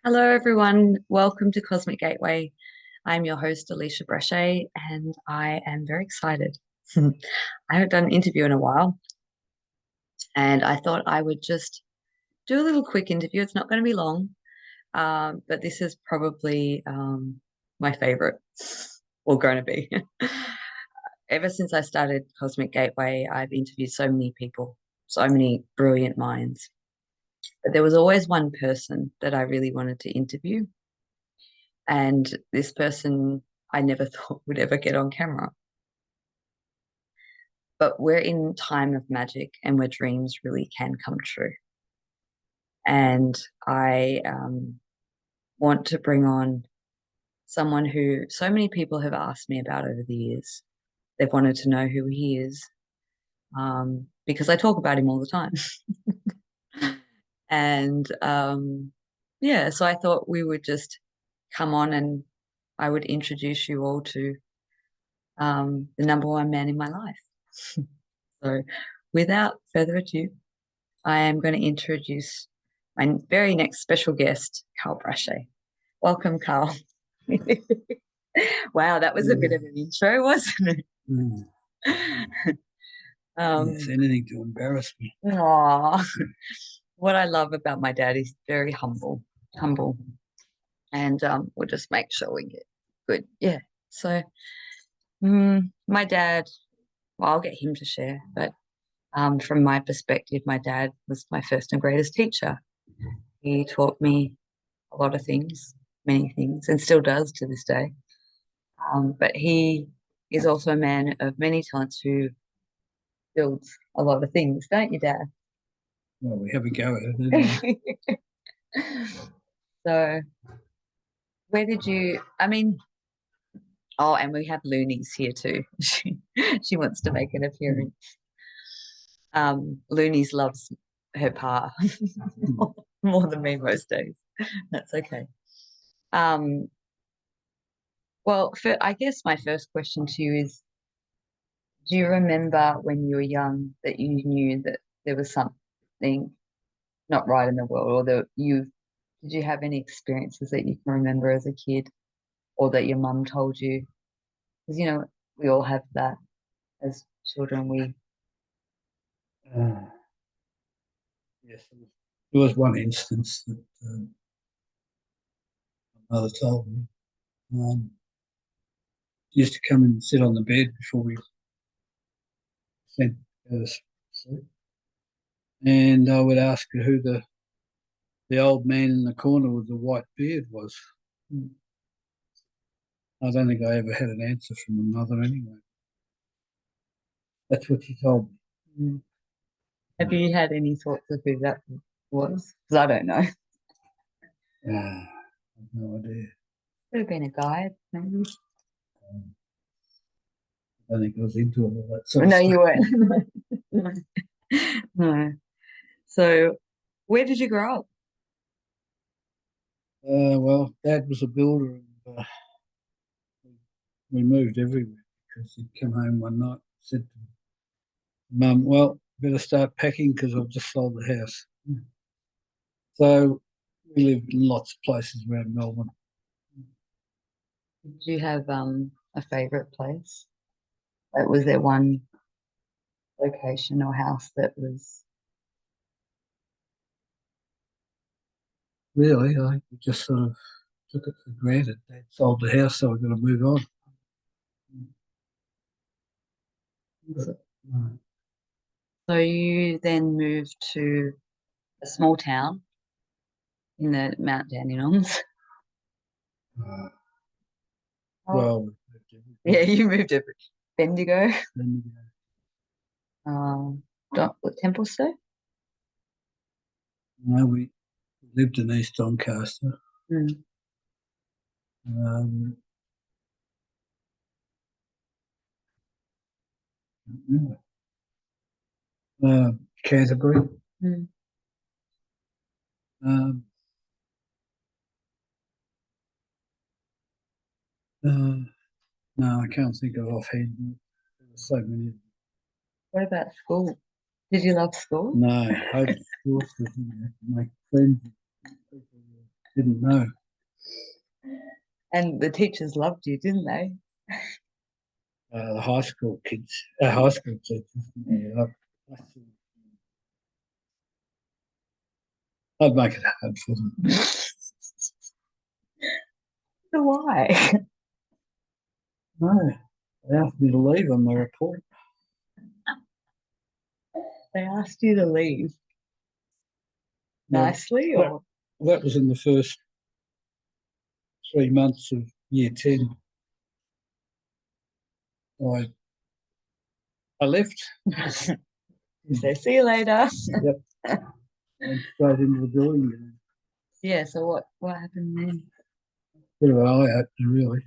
Hello, everyone. Welcome to Cosmic Gateway. I'm your host, Alisha Braché, and I am very excited. I haven't done an interview in a while, and I thought I would just do a little quick interview. It's not going to be long, but this is probably my favorite, or going to be. Ever since I started Cosmic Gateway, I've interviewed so many people, so many brilliant minds. But there was always one person that I really wanted to interview. And this person I never thought would ever get on camera. But we're in time of magic and where dreams really can come true. And I want to bring on someone who so many people have asked me about over the years. They've wanted to know who he is because I talk about him all the time. And yeah, so I thought we would just come on and I would introduce you all to the number one man in my life. So, without further ado, I am going to introduce my very next special guest, Carl Braché. Welcome, Carl. Wow, that was a bit of an intro, wasn't Mm. it? Yes, anything to embarrass me. Aw. What I love about my dad is very humble, and we'll just make sure we get good. Yeah. So, my dad, well, I'll get him to share, but from my perspective, my dad was my first and greatest teacher. He taught me a lot of things, many things, and still does to this day. But he is also a man of many talents who builds a lot of things, don't you, Dad? Well, we have a go at it anyway. So, where did you? I mean, oh, and we have Looney's here too. She wants to make an appearance. Looney's loves her pa more than me most days. That's okay. Um, well, I guess my first question to you is, do you remember when you were young that you knew that there was something not right in the world, or that you did you have any experiences that you can remember as a kid, or that your mum told you? Because we all have that as children. We Uh, yes, there was one instance that my mother told me. She used to come and sit on the bed before we went to go to sleep, and I would ask her who the old man in the corner with the white beard was. I don't think I ever had an answer from my mother anyway. That's what she told me. mm. Have you had any thoughts of who that was? Because I don't know. I've no idea. Could have been a guide, maybe. Um, I think I was into all that sort of No, stuff. you weren't. No. No. So, where did you grow up? Well, Dad was a builder, and we moved everywhere because he'd come home one night and said to Mum, well, better start packing because I've just sold the house. So we lived in lots of places around Melbourne. Did you have a favorite place? Like, was there one location or house that was? Really, I just sort of took it for granted. Dad sold the house, so I've got to move on. But, uh, So you then moved to a small town in the Mount Dandenongs. uh, Oh, well, we moved yeah, everywhere. you moved to Bendigo, Then, Templestowe. we lived in East Doncaster. Mm. Um, Canterbury. Mm. Um, uh, no, I can't think of offhand. There were so many. What about school? Did you love school? No, I just thought that you have to make friends with people. didn't know. And the teachers loved you, didn't they? The high school kids, high school teachers. Yeah, I'd make it hard for them. So why? No, they asked me to leave on my report. They asked you to leave Yeah, nicely, that, or that was in the first 3 months of year 10. I left. you say, see you later? Yep, went straight into the building. Yeah, so what happened then? Bit of an eye opener, really.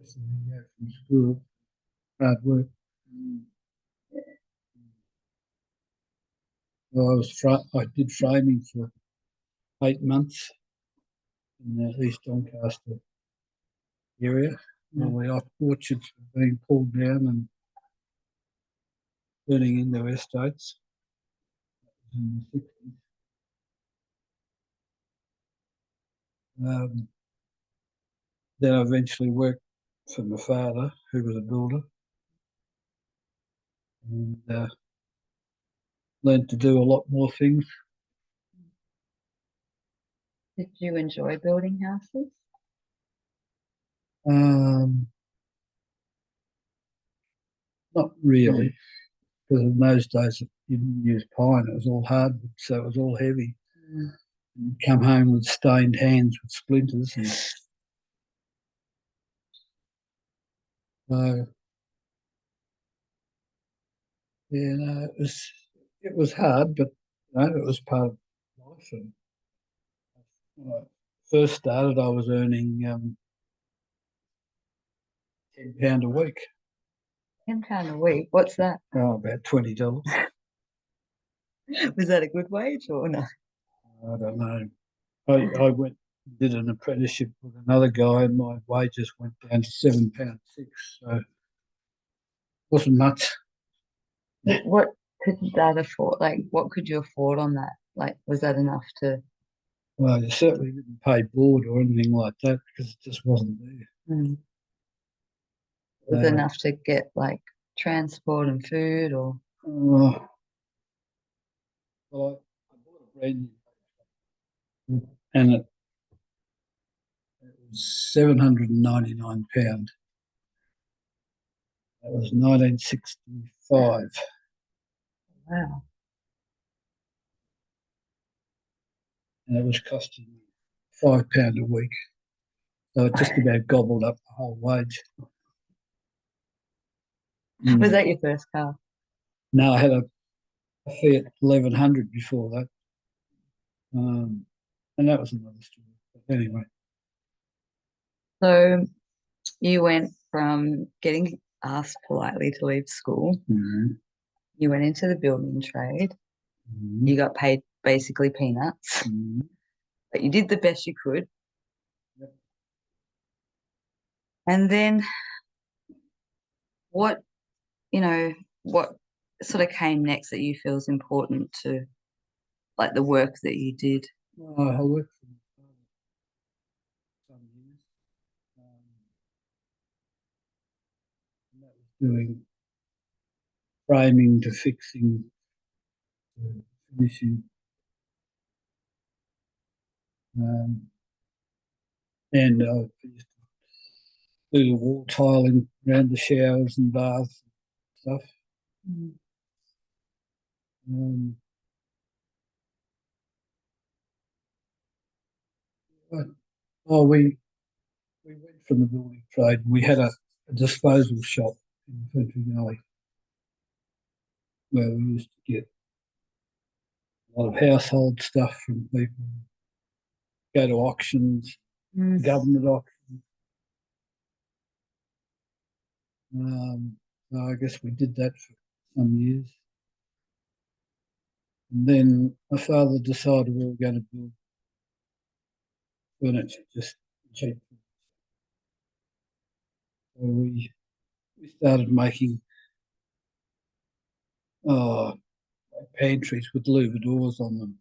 Especially when you go from school, hard work. Well, I did framing for 8 months in the East Doncaster area. All the orchards were being pulled down and turning into estates in the 60s. Then I eventually worked for my father, who was a builder, and learned to do a lot more things. Did you enjoy building houses? Um, Not really, because in those days you didn't use pine; it was all hardwood, so it was all heavy. Mm. And you'd come home with stained hands with splinters, and so yeah, no, it was hard, but it was part of life. And when I first started, I was earning £10 a week. £10 a week. What's that? Oh, about $20. Was that a good wage or no? I don't know. I went did an apprenticeship with another guy, and my wages went down to £7.6. So it wasn't much. What could that afford? Like, what could you afford on that? Like, was that enough to? Well, you certainly didn't pay board or anything like that because it just wasn't there. Mm. Was Uh, enough to get like transport and food or? uh, well, I bought a brand new, and it was £799. That was 1965, Wow. and it was costing me £5 a week. So it just about gobbled up the whole wage. Was Mm. that your first car? No, I had a Fiat 1100 before that, and that was another story. But anyway, So you went from getting asked politely to leave school, mm, you went into the building trade, mm, you got paid basically peanuts, mm, but you did the best you could. yep. And then what, you know, what sort of came next that you feel is important to like the work that you did? Well, I worked for my father some years, and that was doing framing to fixing to finishing, um, and I used to do the wall tiling around the showers and baths and stuff. Mm. Um, but, oh, we went from the building trade. We had a disposal shop in Country Gully where we used to get a lot of household stuff from people, go to auctions, Mm. government auctions. So I guess we did that for some years. And then my father decided we were going to build furniture, just cheap. So we started making uh, pantries with louver doors on them.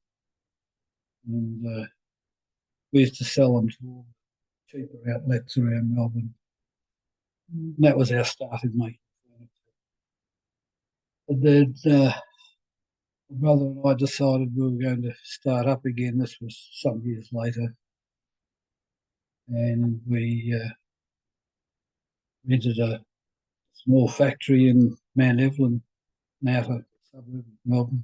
And we used to sell them to all the cheaper outlets around Melbourne. Mm. And that was our start in making furniture. But then my brother and I decided we were going to start up again. This was some years later. And we rented a small factory in Mount Evelyn, an outer suburb of Melbourne.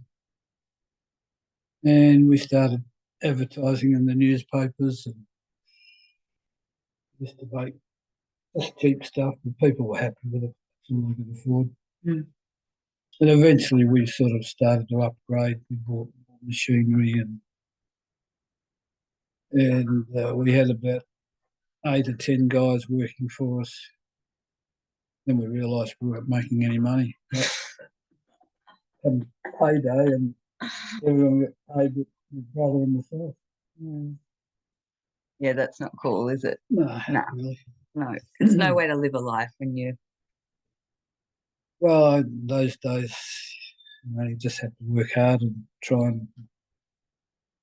And we started advertising in the newspapers and used to make just cheap stuff, and people were happy with it. That's all they could afford. Mm. And eventually we sort of started to upgrade. We bought more machinery and we had about 8 or 10 guys working for us. Then we realised we weren't making any money. Had payday and everyone got paid but my brother and myself. Mm. Yeah, that's not cool, is it? No, No, really. no. It's no way to live a life when you. Well, those days, you just had to work hard and try and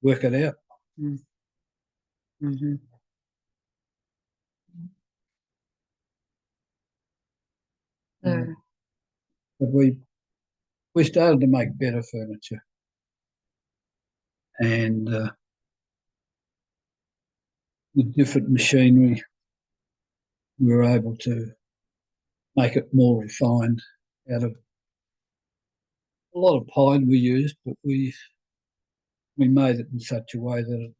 work it out. Mm. Hmm. Uh, So, but we started to make better furniture, and with different machinery, we were able to make it more refined out of a lot of pine we used, but we made it in such a way that it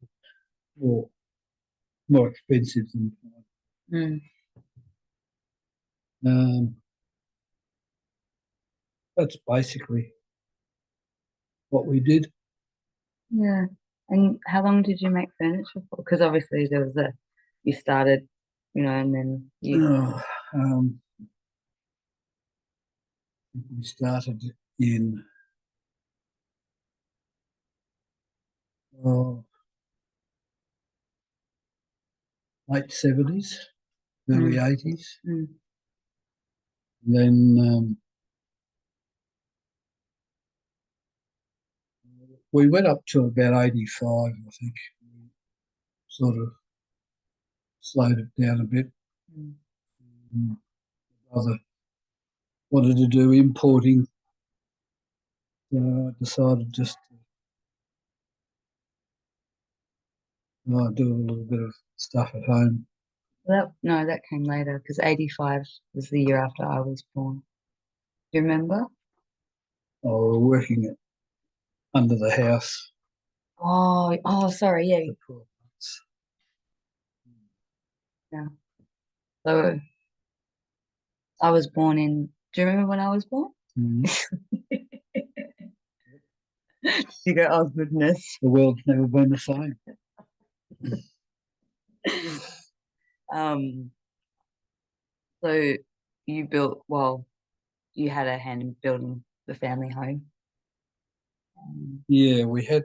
was more expensive than pine. mm, Um, that's basically what we did. yeah. And how long did you make furniture for? Because obviously there was a, you started, and then you. Uh, um, we started in uh, late 70s, early Mm, 80s. mm, Then we went up to about 85, I think. We sort of slowed it down a bit. mm. My brother wanted to do importing, so I decided just to do a little bit of stuff at home. No, that came later because 85 was the year after I was born. Do you remember? I was working it under the house Oh, sorry. Yeah, for 12 months. yeah. So I was born in. Do you remember when I was born? Mm. You go, oh goodness. The world's never been the same. Um, so you built, well, you had a hand in building the family home. Yeah, we had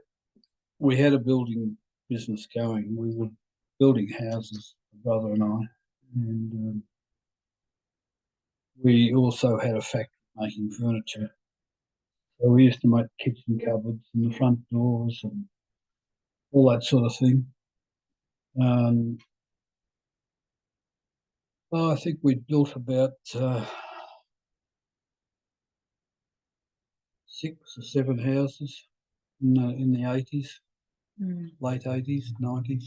a building business going. We were building houses, my brother and I, and we also had a factory making furniture. So we used to make kitchen cupboards and the front doors and all that sort of thing. Um, I think we built about 6 or 7 houses in the 80s, Mm. late 80s, 90s.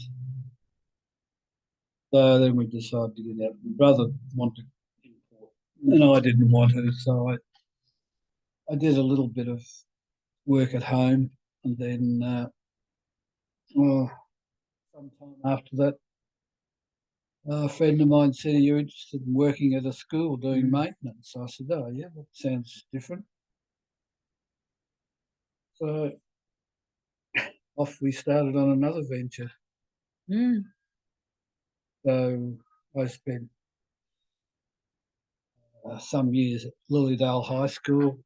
So then we decided to get out. My brother wanted to import, and I didn't want to. So I did a little bit of work at home, and then well, sometime after that, a friend of mine said, "Are you interested in working at a school doing maintenance?" I said, "Oh, yeah, that sounds different." So off we started on another venture. Mm. So I spent some years at Lilydale High School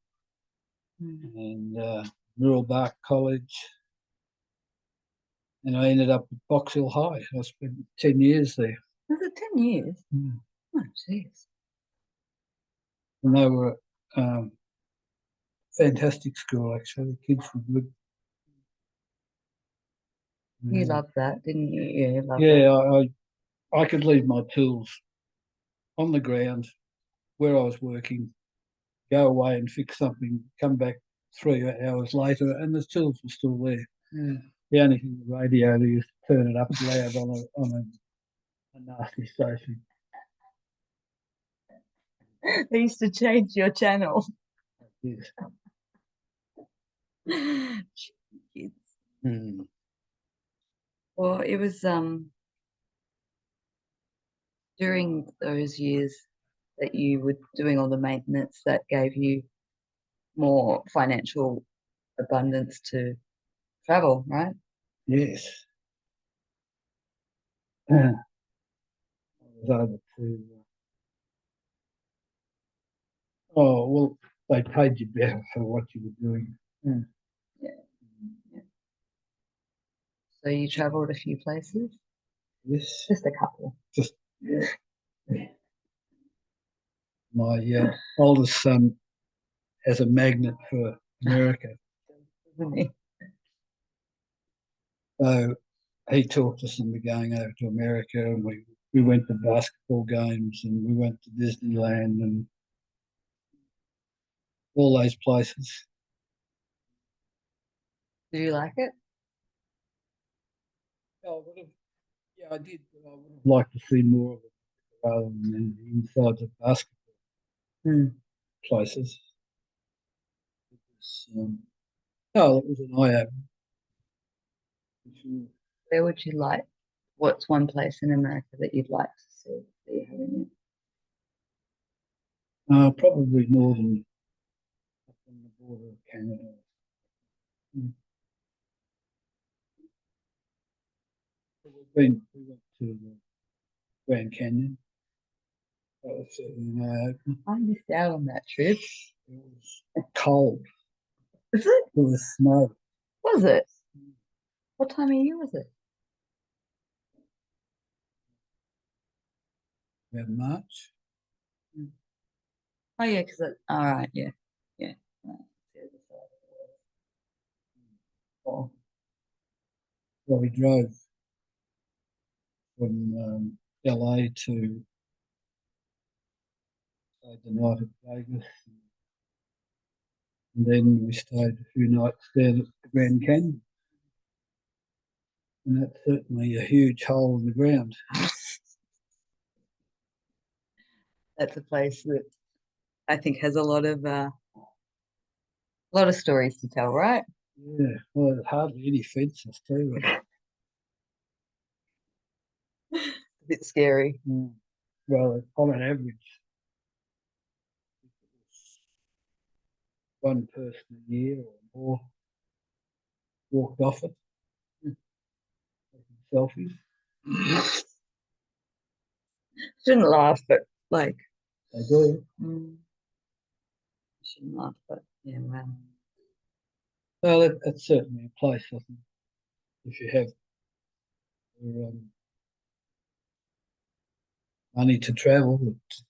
Mm. and Mirrabah College, and I ended up at Box Hill High. I spent 10 years there. Was it 10 years? Mm. Oh, jeez. And they were um, fantastic school, actually. The kids were good. You Yeah, loved that, didn't you? Yeah, you loved it. yeah. I could leave my tools on the ground where I was working, go away and fix something, come back 3 hours later, and the tools were still there. Mm. The only thing the radio they used to turn it up loud a nasty station. They used to change your channel. Yes. Kids. Mm. Well, it was during those years that you were doing all the maintenance that gave you more financial abundance to travel, right? Yes. I was able to. Oh well, they paid you better for what you were doing. Mm. Yeah, yeah. So you traveled a few places, Yes. just a couple, Just my oldest son has a magnet for America, isn't it? so he talked us into going over to America, and we went to basketball games, and we went to Disneyland, and all those places. Did you like it? I would have, yeah, I did, but I would have liked to see more of it rather than the insides of basketball Hmm. places. It was, oh, it was an eye opener. Where would you like? What's one place in America that you'd like to see that you haven't yet? Probably northern, up on the border of Canada. Mm. We went to the Grand Canyon. That was certainly an eye opener. I missed out on that trip. It was cold. Is it? It was snow. Was it? What time of year was it? About March. Hmm. Oh yeah, because all right, yeah, yeah. Right. Oh, Well, we drove from LA to stayed the night at Vegas, and then we stayed a few nights down at the Grand Canyon, and that's certainly a huge hole in the ground. that's a place that I think has a lot of stories to tell, right? Yeah, well, there's hardly any fences too. A bit scary. Mm. Well, on an average, one person a year or more walked off it, taking selfies. Shouldn't laugh, but like, They do. mm, shouldn't laugh, but yeah, wow. Well, that's certainly a place, I think, if you have money to travel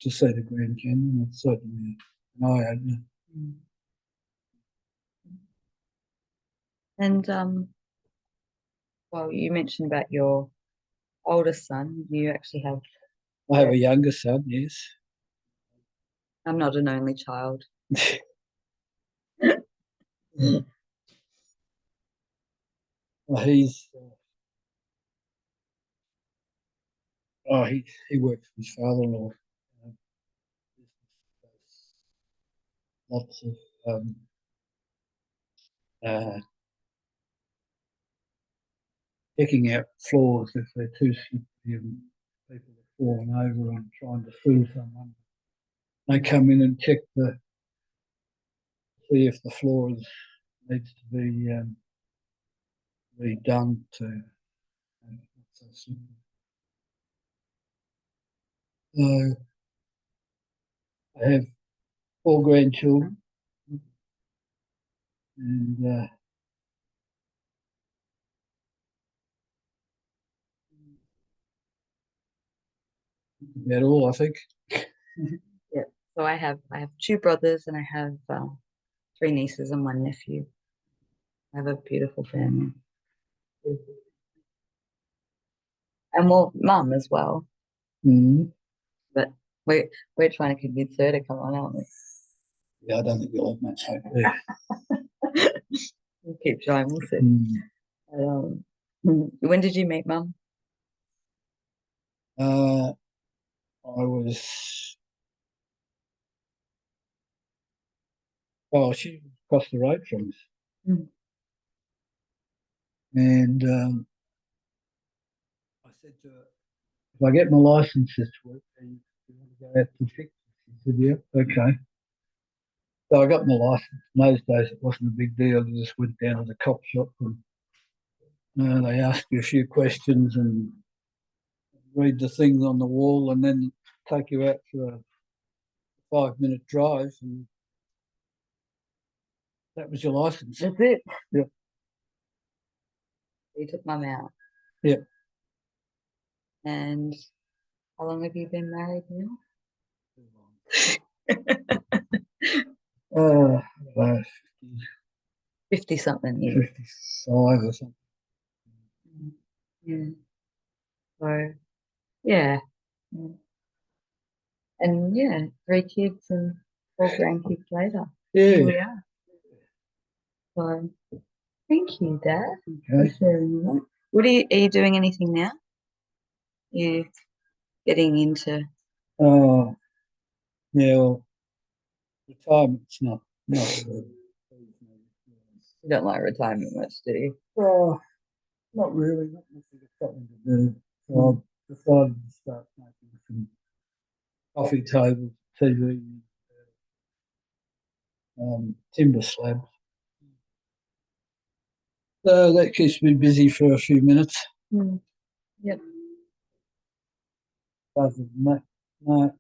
to see the Grand Canyon, it's certainly an eye opener. Mm. And well, you mentioned about your oldest son. You actually have. I have Yeah, a younger son, yes. I'm not an only child. Well, he works for his father-in-law. Uh, Lots of uh, checking out floors if they're too slippery and people are falling over and trying to sue someone. They come in and check the see if the floor needs to be redone to not so slippery. So I have four grandchildren, and about all I think. Yeah. So I have two brothers and I have three nieces and one nephew. I have a beautiful family. And well, mum as well. Mm. But we're we're trying to convince her to come on, aren't we? Yeah, I don't think you'll have much hope there. We'll keep trying, we'll see. Mm. Um, when did you meet mum? Uh, I was, well, she was across the road from us. Mm. And I said to her, if I get my license this week, are you want to go out to fix it? She said, yeah, okay. So I got my license. In those days, it wasn't a big deal. You just went down to the cop shop and they asked you a few questions and read the things on the wall and then take you out for a 5 minute drive. And that was your license. That's it. Yeah. You took mum out. Yeah. And how long have you been married now? Oh, 50 something years. 55 or something. Mm. Yeah. So, yeah. Mm. And yeah, three kids and four grandkids later. Here Yeah. we are. So, thank you, Dad, for Okay. sharing that. Are you doing anything now? You getting into, Oh, yeah. Well, retirement's not really. you don't like retirement much, do you? Oh, not really. Not much of something to do. So I decided to start making some coffee tables, TV, timber slabs. So that keeps me busy for a few minutes. Mm. Yep. Other than that, no,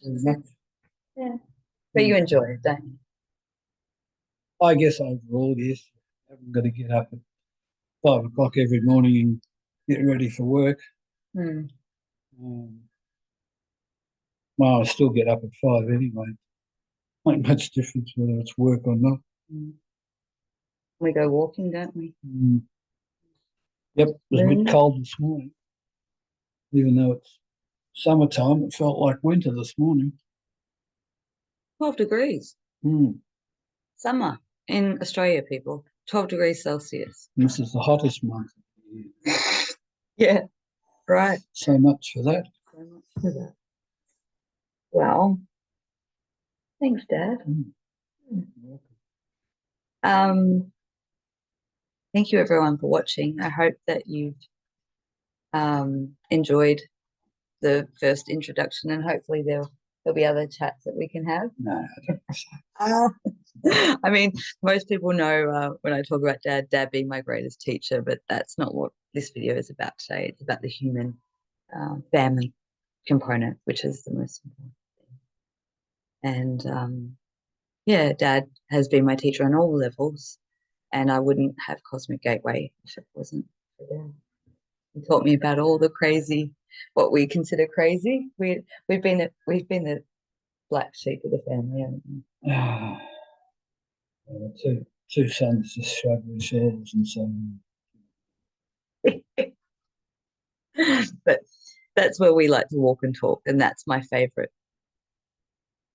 very much. Yeah. But you enjoy it, don't you? I guess overall, yes. I haven't got to get up at 5 o'clock every morning and get ready for work. Mm. Um, well, I still get up at 5 anyway. Not much difference whether it's work or not. Mm. We go walking, don't we? Mm. Yep, it was a bit Moon, cold this morning, even though it's summertime. It felt like winter this morning. 12 degrees. Mm. Summer in Australia, people. 12 degrees Celsius. This is the hottest month of the year. Yeah, right. So much for that. So much for that. Well, thanks, Dad. Mm. Um, Thank you everyone for watching. I hope that you've enjoyed the first introduction, and hopefully there'll be other chats that we can have. No, Uh, I mean, most people know when I talk about Dad being my greatest teacher, but that's not what this video is about today. It's about the human family component, which is the most important thing. And yeah, Dad has been my teacher on all levels, and I wouldn't have Cosmic Gateway if it wasn't for Dad. He taught me about all the crazy, what we consider crazy. We've been the black sheep of the family, haven't ah, two sons just shrug their shoulders and say, we? But that's where we like to walk and talk, and that's my favorite,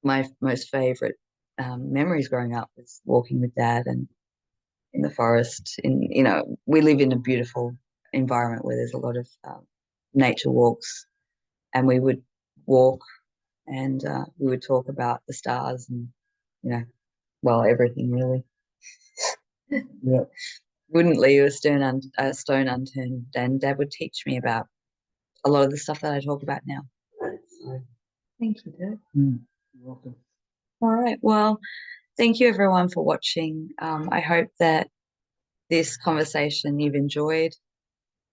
my most favorite memories growing up was walking with Dad and in the forest. We live in a beautiful environment where there's a lot of nature walks, and we would walk and we would talk about the stars and you know, well, everything really. yeah, Wouldn't leave a stone unturned, and Dad would teach me about a lot of the stuff that I talk about now. So, thank you, Dad. you're welcome. All right. Well, thank you everyone for watching. I hope that this conversation you've enjoyed.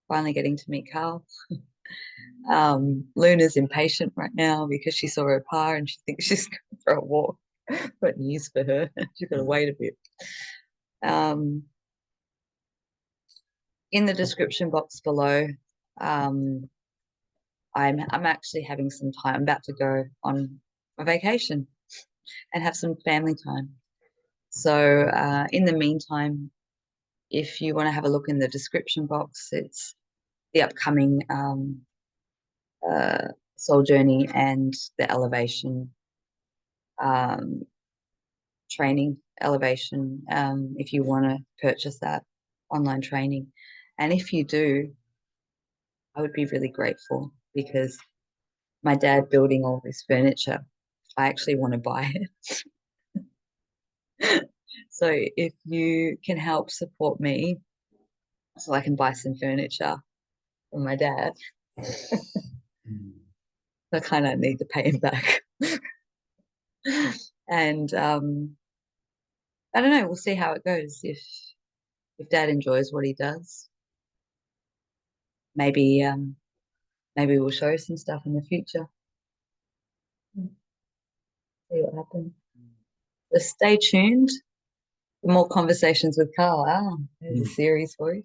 Finally getting to meet Carl. Luna's impatient right now because she saw her pa and she thinks she's going for a walk. Got news for her. She's got to wait a bit. Um, in the description box below, um, I'm actually having some time. I'm about to go on a vacation and have some family time. So in the meantime, if you want to have a look in the description box, the upcoming uh, soul journey and the elevation um, training, elevation, if you want to purchase that online training. And if you do, I would be really grateful because my dad building all this furniture, I actually want to buy it. So if you can help support me so I can buy some furniture from my dad, Mm. I kind of need to pay him back. And I don't know, we'll see how it goes. If dad enjoys what he does, maybe maybe we'll show some stuff in the future. See what happens. Just stay tuned for more conversations with Carl. Ah, there's a Mm. series for you.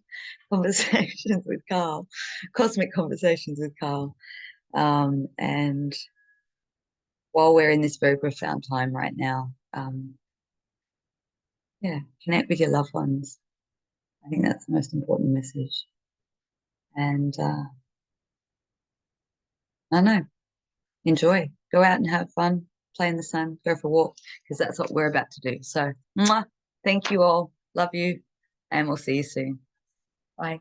Conversations with Carl, cosmic conversations with Carl. And while we're in this very profound time right now, yeah, connect with your loved ones. I think that's the most important message. And I don't know, enjoy, go out and have fun, play in the sun, go for a walk, because that's what we're about to do. So, mwah, thank you all, love you, and we'll see you soon. Bye.